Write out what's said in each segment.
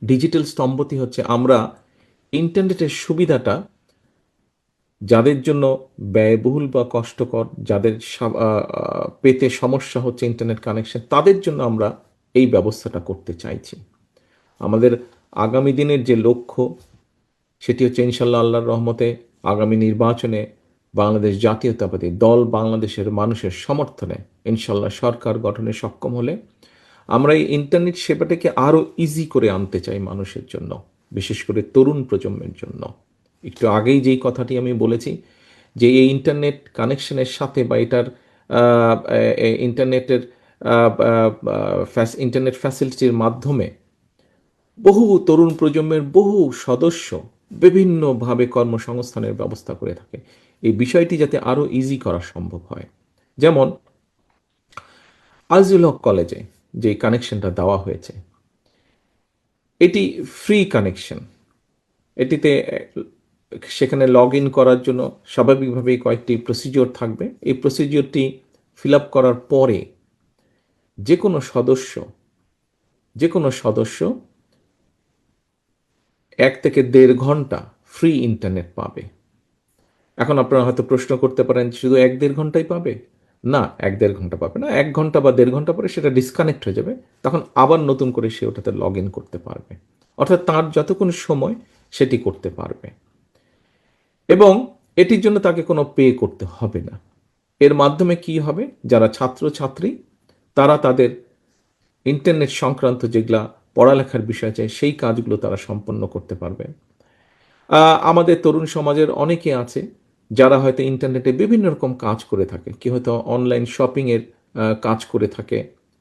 Digital স্তম্ভটি হচ্ছে আমরা ইন্টারনেটের সুবিধাটা যাদের জন্য ব্যয়বহুল বা কষ্টকর, যাদের পেতে সমস্যা হচ্ছে ইন্টারনেট কানেকশন, তাদের জন্য আমরা এই ব্যবস্থাটা করতে চাইছি। আমাদের আগামী দিনের যে লক্ষ্য, সেটি হচ্ছে ইনশাল্লাহ আল্লাহর রহমতে আগামী নির্বাচনে বাংলাদেশ জাতীয়তাবাদী দল বাংলাদেশের মানুষের সমর্থনে ইনশাল্লাহ সরকার গঠনে সক্ষম হলে আমরা এই ইন্টারনেট সেবাটাকে আরও ইজি করে আনতে চাই মানুষের জন্য, বিশেষ করে তরুণ প্রজন্মের জন্য। একটু আগেই যেই কথাটি আমি বলেছি যে এই ইন্টারনেট কানেকশনের সাথে বা এটার ইন্টারনেটের ইন্টারনেট ফ্যাসিলিটির মাধ্যমে বহু তরুণ প্রজন্মের বহু সদস্য বিভিন্নভাবে কর্মসংস্থানের ব্যবস্থা করে থাকে। এই বিষয়টি যাতে আরও ইজি করা সম্ভব হয়, যেমন আজিজুল হক কলেজে যে কানেকশনটা দেওয়া হয়েছে, এটি ফ্রি কানেকশন। এটিতে সেখানে লগ ইন করার জন্য স্বাভাবিকভাবেই কয়েকটি প্রসিজিওর থাকবে। এই প্রসিজিওরটি ফিল আপ করার পরে যে কোনো সদস্য 1 থেকে 1.5 ঘন্টা ফ্রি ইন্টারনেট পাবে। এখন আপনারা হয়তো প্রশ্ন করতে পারেন, শুধু 1-1.5 ঘন্টাই পাবে? না, 1-1.5 ঘন্টা পাবে না। 1 ঘন্টা বা 1.5 ঘন্টা পরে সেটা ডিসকানেক্ট হয়ে যাবে, তখন আবার নতুন করে সে ওটাতে লগ ইন করতে পারবে। অর্থাৎ তার যতক্ষণ সময় সেটি করতে পারবে, এবং এটির জন্য তাকে কোনো পে করতে হবে না। এর মাধ্যমে কি হবে, যারা ছাত্রছাত্রী তারা তাদের ইন্টারনেট সংক্রান্ত যেগুলা পড়ালেখার বিষয় চাই সেই কাজগুলো তারা সম্পন্ন করতে পারবে। আমাদের তরুণ সমাজের অনেকে আছে যারা হয়তো ইন্টারনেটে বিভিন্ন রকম কাজ করে থাকে। কেউ হয়তো অনলাইন শপিংয়ের কাজ করে থাকে,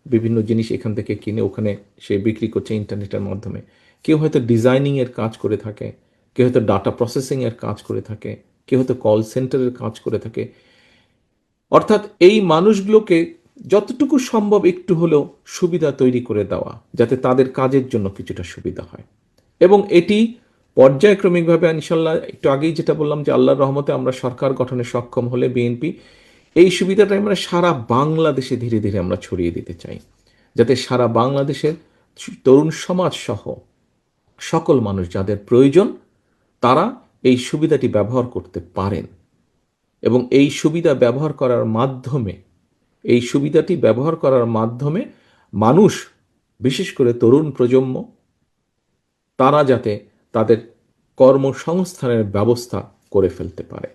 বিভিন্ন জিনিস এখান থেকে কিনে ওখানে সে বিক্রি করছে ইন্টারনেটের মাধ্যমে। কেউ হয়তো ডিজাইনিংয়ের কাজ করে থাকে, কেউ হয়তো ডাটা প্রসেসিংয়ের কাজ করে থাকে, কেউ হয়তো কল সেন্টারের কাজ করে থাকে। অর্থাৎ এই মানুষগুলোকে যতটুকু সম্ভব একটু হলেও সুবিধা তৈরি করে দেওয়া, যাতে তাদের কাজের জন্য কিছুটা সুবিধা হয়। এবং এটি পর্যায়ক্রমিকভাবে ইনশাল্লাহ, একটু আগেই যেটা বললাম যে আল্লাহর রহমতে আমরা সরকার গঠনে সক্ষম হলে বিএনপি এই সুবিধাটা আমরা সারা বাংলাদেশে ধীরে ধীরে আমরা ছড়িয়ে দিতে চাই, যাতে সারা বাংলাদেশের তরুণ সমাজ সহ সকল মানুষ যাদের প্রয়োজন তারা এই সুবিধাটি ব্যবহার করতে পারেন। এবং এই সুবিধাটি ব্যবহার করার মাধ্যমে মানুষ, বিশেষ করে তরুণ প্রজন্ম, তারা যাতে তাদের কর্মসংস্থানের ব্যবস্থা করে ফেলতে পারে।